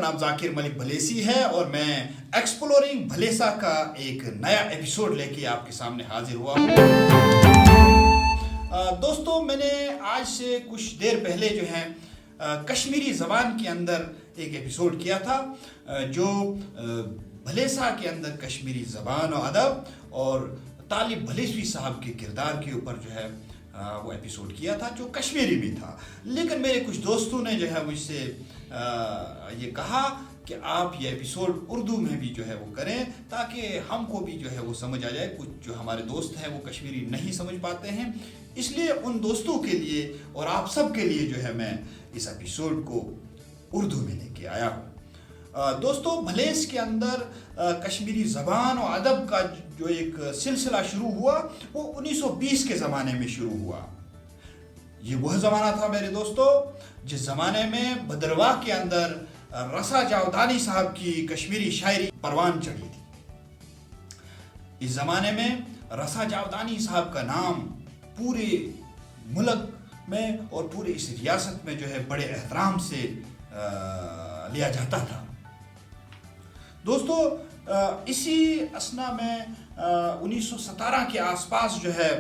नाम जाकिर मलिक भलेसी है और मैं एक्सप्लोरिंग भलेसा का एक नया एपिसोड लेके आपके सामने हाजिर हुआ हूँ। दोस्तों, मैंने आज से कुछ देर पहले जो है कश्मीरी ज़बान के अंदर एक एपिसोड किया था, जो भलेसा के अंदर कश्मीरी ज़बान और अदब और तालिब भलेसवी साहब के किरदार के ऊपर जो है वो एपिसोड किया था, जो कश्मीरी भी था। लेकिन मेरे कुछ दोस्तों ने जो है मुझसे ये कहा कि आप ये एपिसोड उर्दू में भी जो है वो करें, ताकि हमको भी जो है वो समझ आ जाए। कुछ जो हमारे दोस्त हैं वो कश्मीरी नहीं समझ पाते हैं, इसलिए उन दोस्तों के लिए और आप सब के लिए जो है मैं इस एपिसोड को उर्दू में लेके आया हूँ। दोस्तों, भलेस के अंदर कश्मीरी ज़बान और अदब का जो एक सिलसिला शुरू हुआ वो 1920 के ज़माने में शुरू हुआ। ये वह ज़माना था मेरे दोस्तों जिस ज़माने में भद्रवाह के अंदर रसा जावदानी साहब की कश्मीरी शायरी परवान चढ़ी थी। इस ज़माने में रसा जावदानी साहब का नाम पूरे मुल्क में और पूरे इस रियासत में जो है बड़े एहतराम से लिया जाता था। दोस्तों, इसी असना में 1917 के आसपास जो है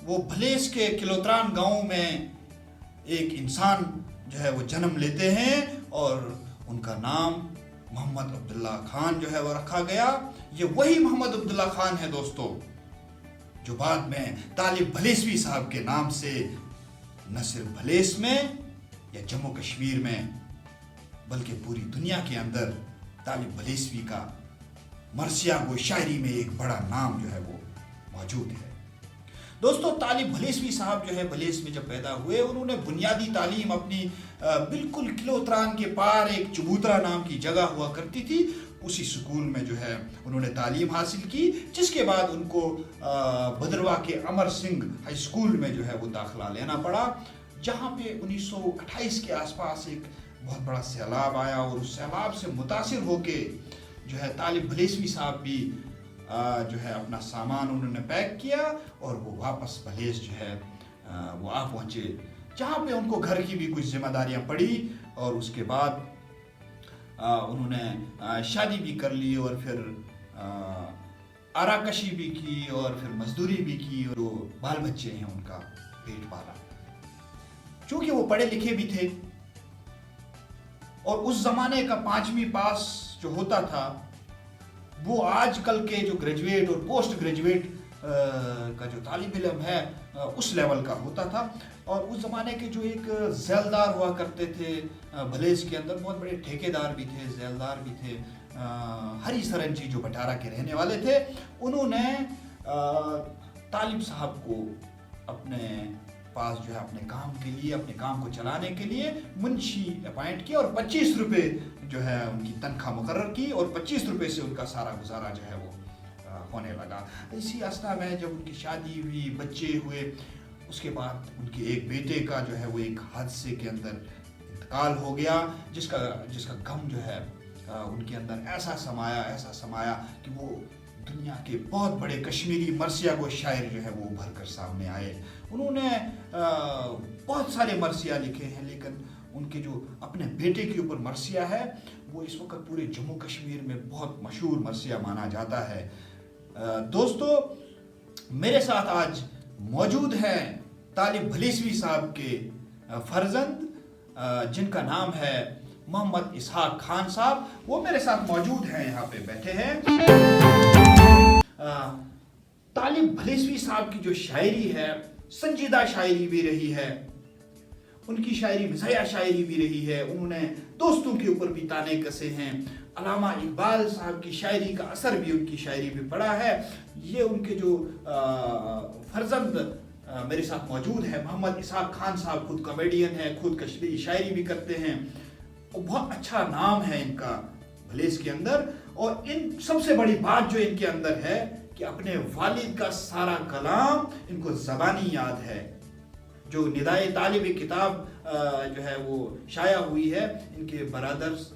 वो भलेस के किलोत्रान गांव में एक इंसान जो है वो जन्म लेते हैं और उनका नाम मोहम्मद अब्दुल्ला खान जो है वो रखा गया। ये वही मोहम्मद अब्दुल्ला खान है दोस्तों, जो बाद में तालिब भलेसवी साहब के नाम से न सिर्फ भलेस में या जम्मू कश्मीर में बल्कि पूरी दुनिया के अंदर तालिब भलेसवी का मरसिया गो शायरी में एक बड़ा नाम जो है वो मौजूद है। दोस्तों, तालिब भलेसवी साहब जो है भलेस में जब पैदा हुए, उन्होंने बुनियादी तालीम अपनी बिल्कुल किलोत्रान के पार एक चबूतरा नाम की जगह हुआ करती थी, उसी स्कूल में जो है उन्होंने तालीम हासिल की, जिसके बाद उनको भद्रवाह के अमर सिंह हाई स्कूल में जो है वो दाखिला लेना पड़ा, जहाँ पे 1928 के आसपास एक बहुत बड़ा सैलाब आया और उस सैलाब से मुतासिर होके जो है तालिब भलेसवी साहब भी जो है अपना सामान उन्होंने पैक किया और वो वापस भलेस जो है वो आ पहुँचे, जहाँ पे उनको घर की भी कुछ जिम्मेदारियाँ पड़ी और उसके बाद उन्होंने शादी भी कर ली और फिर आराकशी भी की और फिर मजदूरी भी की और वो बाल बच्चे हैं उनका पेट पाला। चूँकि वो पढ़े लिखे भी थे और उस ज़माने का 5वीं पास जो होता था वो आजकल के जो ग्रेजुएट और पोस्ट ग्रेजुएट का जो तालिब इल्म है उस लेवल का होता था। और उस ज़माने के जो एक ज़ैलदार हुआ करते थे भलेस के अंदर, बहुत बड़े ठेकेदार भी थे, ज़ैलदार भी थे, हरी सरंजी जो बटारा के रहने वाले थे, उन्होंने तालिब साहब को अपने पास जो है अपने काम के लिए, अपने काम को चलाने के लिए मुंशी अपॉइंट किया और 25 रुपये जो है उनकी तनख्वाह मुकर्रर की और 25 रुपये से उनका सारा गुजारा जो है वो होने लगा। इसी असना में जब उनकी शादी हुई, बच्चे हुए, उसके बाद उनके एक बेटे का जो है वो एक हादसे के अंदर इंतकाल हो गया, जिसका गम जो है उनके अंदर ऐसा समाया कि वो दुनिया के बहुत बड़े कश्मीरी मरसिया गो शायर जो है वो उभर कर सामने आए। उन्होंने बहुत सारे मरसिया लिखे हैं, लेकिन उनके जो अपने बेटे के ऊपर मरसिया है वो इस वक्त पूरे जम्मू कश्मीर में बहुत मशहूर मरसिया माना जाता है। दोस्तों, मेरे साथ आज मौजूद हैं तालिब भलेसवी साहब के फर्जंद, जिनका नाम है मोहम्मद इसहाक खान साहब। वो मेरे साथ मौजूद हैं, यहाँ पे बैठे हैं। तालिब भलेसवी साहब की जो शायरी है संजीदा शायरी भी रही है, उनकी शायरी मज़ाहिया शायरी भी रही है। उन्होंने दोस्तों के ऊपर भी ताने कसे हैं। अल्लामा इकबाल साहब की शायरी का असर भी उनकी शायरी में पड़ा है। ये उनके जो फर्जंद मेरे साथ मौजूद है, मोहम्मद इसहाक खान साहब खुद कॉमेडियन है, खुद कश्मीरी शायरी भी करते हैं, बहुत अच्छा नाम है इनका भलेस के अंदर। और इन सबसे बड़ी बात जो इनके अंदर है कि अपने वालिद का सारा कलाम इनको ज़बानी याद है। जो निदाए तालिब किताब जो है वो शाया हुई है इनके बरादर्स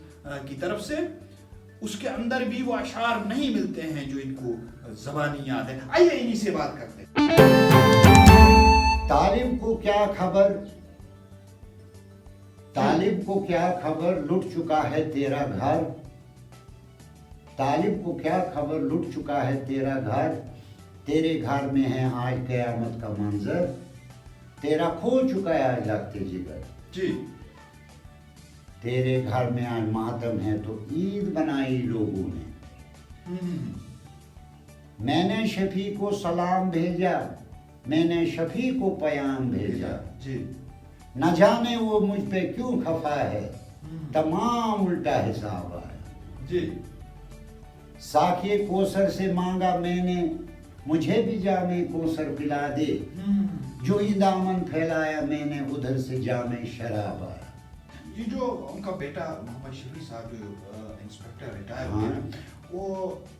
की तरफ से, उसके अंदर भी वो अशार नहीं मिलते हैं जो इनको ज़बानी याद है। आइए इन्हीं से बात करते हैं। तालिब को क्या खबर طالب کو کیا خبر لٹ چکا ہے تیرا گھر، طالب کو کیا خبر لٹ چکا ہے تیرا گھر، تیرے گھر میں ہے آج قیامت کا منظر، تیرا کھو چکا ہے آج لگتے جگر، جی تیرے گھر میں آج ماتم ہے تو عید بنائی لوگوں نے، میں نے شفیع کو سلام بھیجا، میں نے شفیع کو پیام بھیجا، جی نہ جانے وہ مجھ پہ کیوں خفا ہے، تمام الٹا حساب ہے، جی ساقی کوثر سے مانگا میں نے، مجھے بھی جام کوثر پلا دے، جو ہی دامن پھیلایا میں نے ادھر سے جام شراب آیا۔ یہ جو ان کا بیٹا محمد شفیع صاحب جو انسپیکٹر ریٹائر ہوئے ہیں، وہ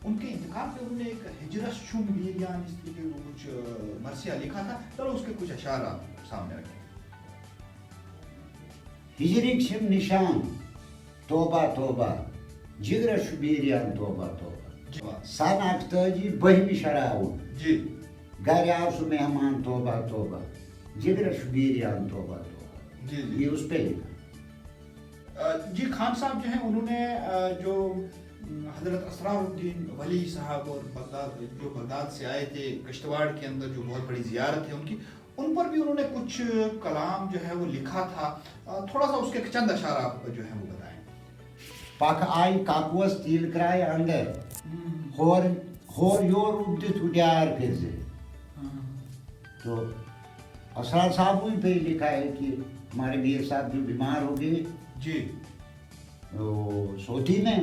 ان کے انتقال پہ انہوں نے ایک ہجرت شم ویریان اس طریقے کا کچھ مرثیہ لکھا تھا، چلو اس کے کچھ اشعار آپ سامنے رکھیں۔ ہجرک شم نشان توبہ توبہ، جگر شبیریان توبہ توبہ، سن اکتاجی بہمی شراؤن، جی گھر آو سو مہمان توبہ توبہ، جگر شبیریان توبہ توبہ، جی یہ اس پہ لکھا۔ جی خان صاحب جو ہیں انہوں نے جو حضرت اسرار الدین ولی صاحب اور بغداد سے آئے تھے، کشتواڑ کے اندر جو بہت بڑی زیارت ہے ان کی، ان پر بھی انہوں نے کچھ کلام جو ہے وہ لکھا تھا، تھوڑا سا اس کے چند اشعار آپ جو ہیں وہ بتائیں۔ پک آئی کاکوس تیل کرائے اندر، ہور یور ابدت ہڈیار پھر سے، تو اسرار صاحب وہی پہ لکھا ہے کہ ہمارے میر صاحب جو بیمار ہو گئے جی سوتی میں،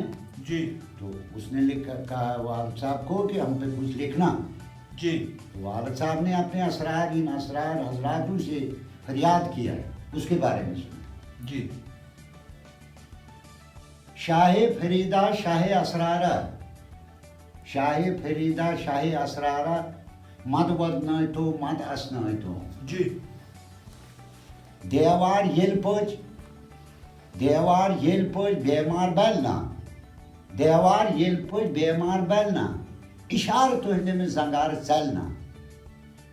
جی تو اس نے کہا والد صاحب کو کہ ہم پہ کچھ لکھنا، جی تو والد صاحب نے اپنے اسرار ان اسرار حضراتوں سے فریاد کیا ہے، اس کے بارے میں سنا۔ جی شاہ فریدہ شاہ اسرارہ، شاہ فریدہ شاہ اسرارہ، مد ودنائتو مد اسنائتو، جی دیوار یل پچ بیمار بلنا، دیوار یل پچ بیمار بلنا، اشار تہندِ میں زنگار چلنا،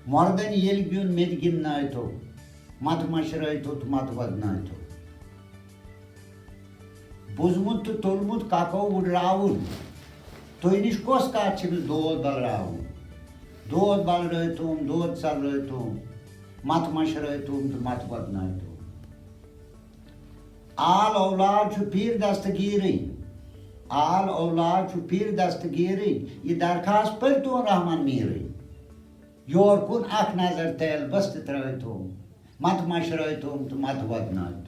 مردن یل گیون مت گنائتو، مت مشرائتو تو مت ودنائتو، بوزمت تو تلمت کاکو وڈراؤن، تو نش کس کات چھ دود بلراؤن، دود بلرائتوم دود چلرائتوم، مت مشرائتوم تو مت ودنائتوم، آل اولاد چھو پیر دستگیری، آل اولاد چھو پیر دستگیری، یہ درخواست پر تو رحمان میری، یور کن اخ نظر تیل بست ترائتوم، مت مشرائتوم تو مت ودنائتوم۔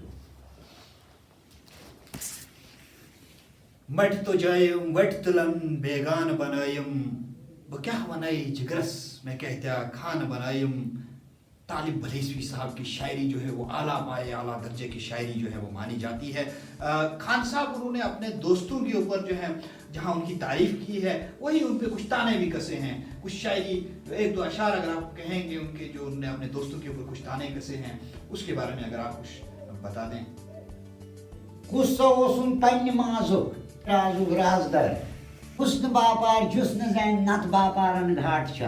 مٹ تو جائم وٹ تلن بیگان بنائم، بہ کیا ونائی جگرس میں کہتا خان بنائم۔ طالب بھلیسوی صاحب کی شاعری جو ہے وہ اعلیٰ پائے اعلیٰ درجے کی شاعری جو ہے وہ مانی جاتی ہے۔ خان صاحب انہوں نے اپنے دوستوں کے اوپر جو ہے جہاں ان کی تعریف کی ہے وہی ان پہ کچھ تانے بھی کسے ہیں، کچھ شاعری ایک دو اشعار اگر آپ کہیں گے ان کے جو انہوں نے اپنے دوستوں کے اوپر کچھ تانے کسے ہیں اس کے بارے میں اگر آپ کچھ بتا دیں۔ قصہ اوسن پنہ مازک رازک رازدر، حسن باپار جسن زین نت باپارن گھاٹ چھ،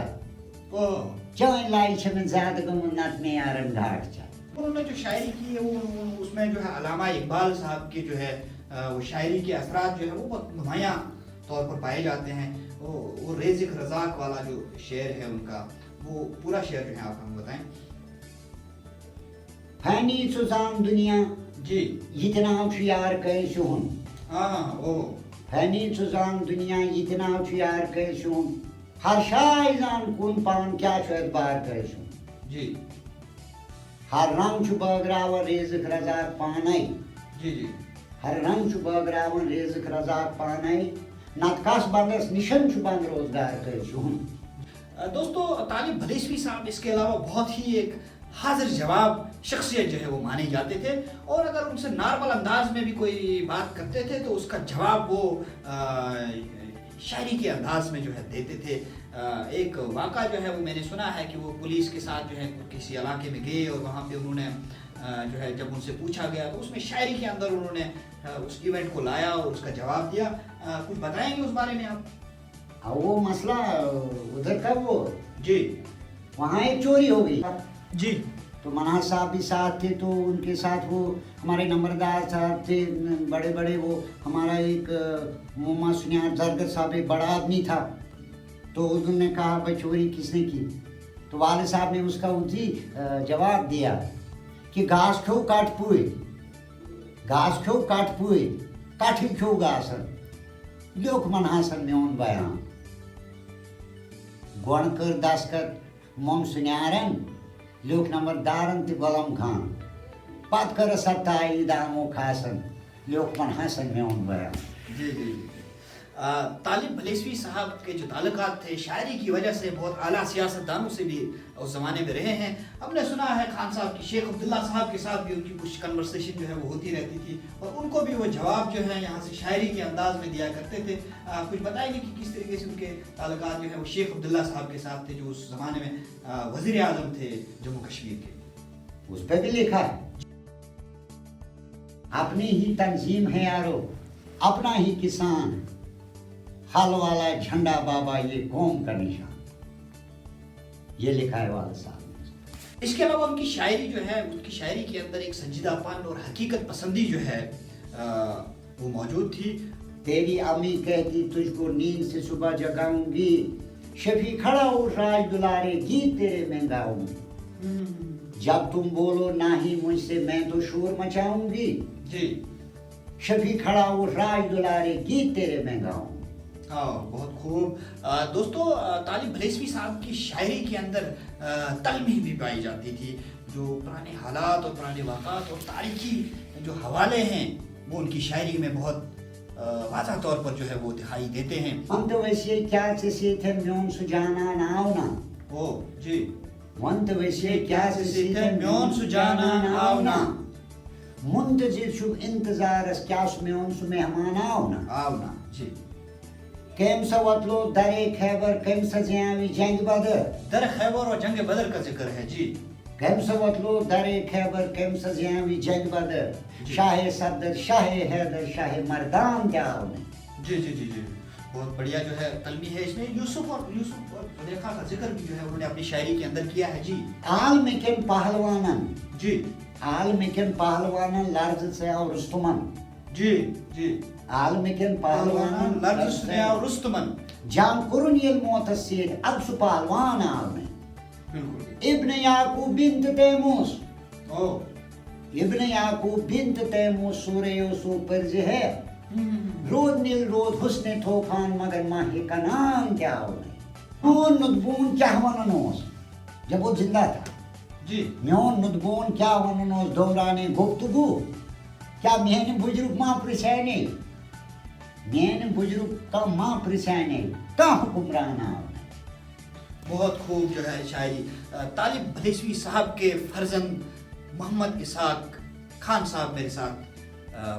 چین لائی چھ من زیادہ گمن نت میارن گھاٹ چھ۔ انہوں نے جو شاعری کی ہے وہ اس میں جو ہے علامہ اقبال صاحب کے جو ہے وہ شاعری کے اثرات جو ہے وہ بہت نمایاں طور پر پائے جاتے ہیں۔ وہ ریزق رزاق والا جو شعر ہے ان کا، وہ پورا شعر جو ہے آپ ہمیں بتائیں۔ فانی سوزان دنیا جی اتنا چھ یار کیسے ہوں، فانی سوزان دنیا اتنا چھ یار کیسے ہوں، ہر شاہ زان کن پان کیا چھ اعتبار کیسے ہوں، جی ہر رنگ چھ بٲگراوان رزق رزاق پانے، جی جی ہر رنگ چھ بٲگراوان رزق رزاق پانے، نت کس بندس نشن چھ بند روزگار کیسے ہوں۔ دوستو طالب بھلیسوی صاحب اس کے علاوہ بہت ہی ایک حاضر جواب شخصیت جو ہے وہ مانے جاتے تھے، اور اگر ان سے نارمل انداز میں بھی کوئی بات کرتے تھے تو اس کا جواب وہ شاعری کے انداز میں جو ہے دیتے تھے۔ ایک واقعہ جو ہے وہ میں نے سنا ہے کہ وہ پولیس کے ساتھ جو ہے کسی علاقے میں گئے اور وہاں پہ انہوں نے جو ہے جب ان سے پوچھا گیا تو اس میں شاعری کے اندر انہوں نے اس ایونٹ کو لایا اور اس کا جواب دیا۔ کچھ بتائیں گے اس بارے میں آپ؟ وہ مسئلہ ادھر کا وہ جی وہاں ایک چوری ہو گئی، جی तो मना साहब भी साथ थे, तो उनके साथ वो हमारे नंबरदार साहब थे, बड़े बड़े, वो हमारा एक मोमा सुनियार जरगर साहब एक बड़ा आदमी था। तो उन्होंने कहा भाई चोरी किसने की? तो वाले साहब ने उसका उसी जवाब दिया कि घास क्यों काट पुए, घास क्यों काट पुए, काठी क्यों घासन लोक मन हासन में उन बयां गणकर दासकर मोम सुनियारन लोक नंबरदारन ते गोलम खान बात कर सत्ता दामो खासन लोक मन हासन में उन बयां। जी जी जी। तालिब भलेसवी साहब के जो ताल्लुकात थे शायरी की वजह से बहुत आला सियासतदानों से भी उस ज़माने में रहे हैं। हमने सुना है खान साहब की शेख अब्दुल्ला साहब के साथ भी उनकी कुछ कन्वर्सेशन जो है वो होती रहती थी और उनको भी वो जवाब जो है यहाँ से शायरी के अंदाज में दिया करते थे। कुछ बताएंगे कि किस तरीके से उनके ताल्लुकात जो है वो शेख अब्दुल्ला साहब के साथ थे जो उस ज़माने में वज़ीर आज़म थे जम्मू कश्मीर के? उस पर भी लिखा है, अपनी ही तंजीम है यारो, अपना ही किसान, हल वाला झंडा बाबा ये कौम का निशान, ये लिखा है वाला साहब। इसके अलावा उनकी शायरी जो है, उनकी शायरी के अंदर एक संजीदापन और हकीकत पसंदी जो है वो मौजूद थी। तेरी अम्मी कहती तुझको नींद से सुबह जगाऊंगी, शफी खड़ा उठ राज दुलारे गीत तेरे में गाऊंगी, जब तुम बोलो नाही मुझसे मैं तो शोर मचाऊंगी, जी शफी खड़ा उठ राज दुलारे गीत तेरे में गाऊंगी। बहुत खूब। दोस्तों, तालिब भलेसवी साहब की शायरी के अंदर तलमी भी पाई जाती थी। जो पुराने हालात और पुराने वाक़ात और तारीखी जो हवाले हैं वो उनकी शायरी में बहुत वाज़ह तौर पर जो है वो दिखाई देते हैं। हम तो वैसे क्या से थे म्योन सुजाना नावना, ओ जी, हम तो वैसे क्या से थे म्योन सुजाना नावना, मुंतजिर शुभ इंतजार क्या म्योन सु मेहमान आवना आवना जी। केम सवतलो दरे खैबर केम सजियावी जंग बदर, दर खैबर और जंग बदर का जिक्र है जी। केम सवतलो दरे खैबर केम सजियावी जंग बदर, शाह सदर शाह हैदर शाह मर्दान क्या होने। जी जी जी जी, बहुत बढ़िया जो है तलमी है। इसमें यूसुफ और जुलेखा का जिक्र भी जो है उन्होंने अपनी शायरी के अंदर किया है जी। आल में केम पहलवानन जी, आल में केम पहलवानन लर्ज से और रुस्तमन, जी जी, आल में केम पहलवानन लर्ज से और रुस्तमन, जाम कुरुन यल मुतसिर अब सु पहलवान आल में, बिल्कुल। इब्न याकूब बिन्त तैमूस, ओ इब्न याकूब बिन्त तैमूस सूरे यूसुफ पर जो है, रोद नील रोद हुस्ने थोफान मगर माही का नाम क्या होने। म्योन नुदबून क्या वननोस, जब वो जिंदा था जी, म्योन नुदबून क्या वननोस दौराने गुफ्तगू, क्या मेहने बुजुर्ग माँ प्रसैने, मेहने बुजुर्ग का माँ प्रसैने का हुक्मरान आवने। बहुत खूब जो है शायरी। तालिब भलेसवी साहब के फर्जंद मोहम्मद इसाक खान साहब मेरे साथ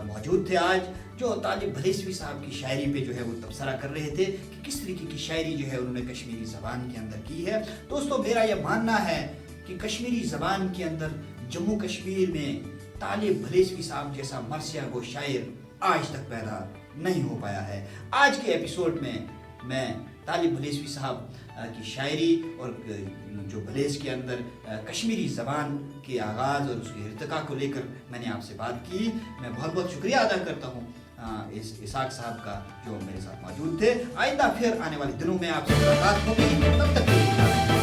मौजूद थे आज, जो तालिब भलेसवी साहब की शायरी पे जो है वो तबसरा कर रहे थे कि किस तरीके की शायरी जो है उन्होंने कश्मीरी ज़बान के अंदर की है। दोस्तों, मेरा यह मानना है कि कश्मीरी ज़बान के अंदर जम्मू कश्मीर में तालिब भलेसवी साहब जैसा मरसिया गो शायर आज तक पैदा नहीं हो पाया है। आज के एपिसोड में मैं तालिब भलेसवी साहब की शायरी और जो भलेस के अंदर कश्मीरी ज़बान के आगाज़ और उसके इर्तिका को लेकर मैंने आपसे बात की। मैं बहुत बहुत शुक्रिया अदा करता हूँ इस इसाक साहब का जो मेरे साथ मौजूद थे। आइंदा फिर आने वाले दिनों में आपसे मुलाकात होगी, तब तक के लिए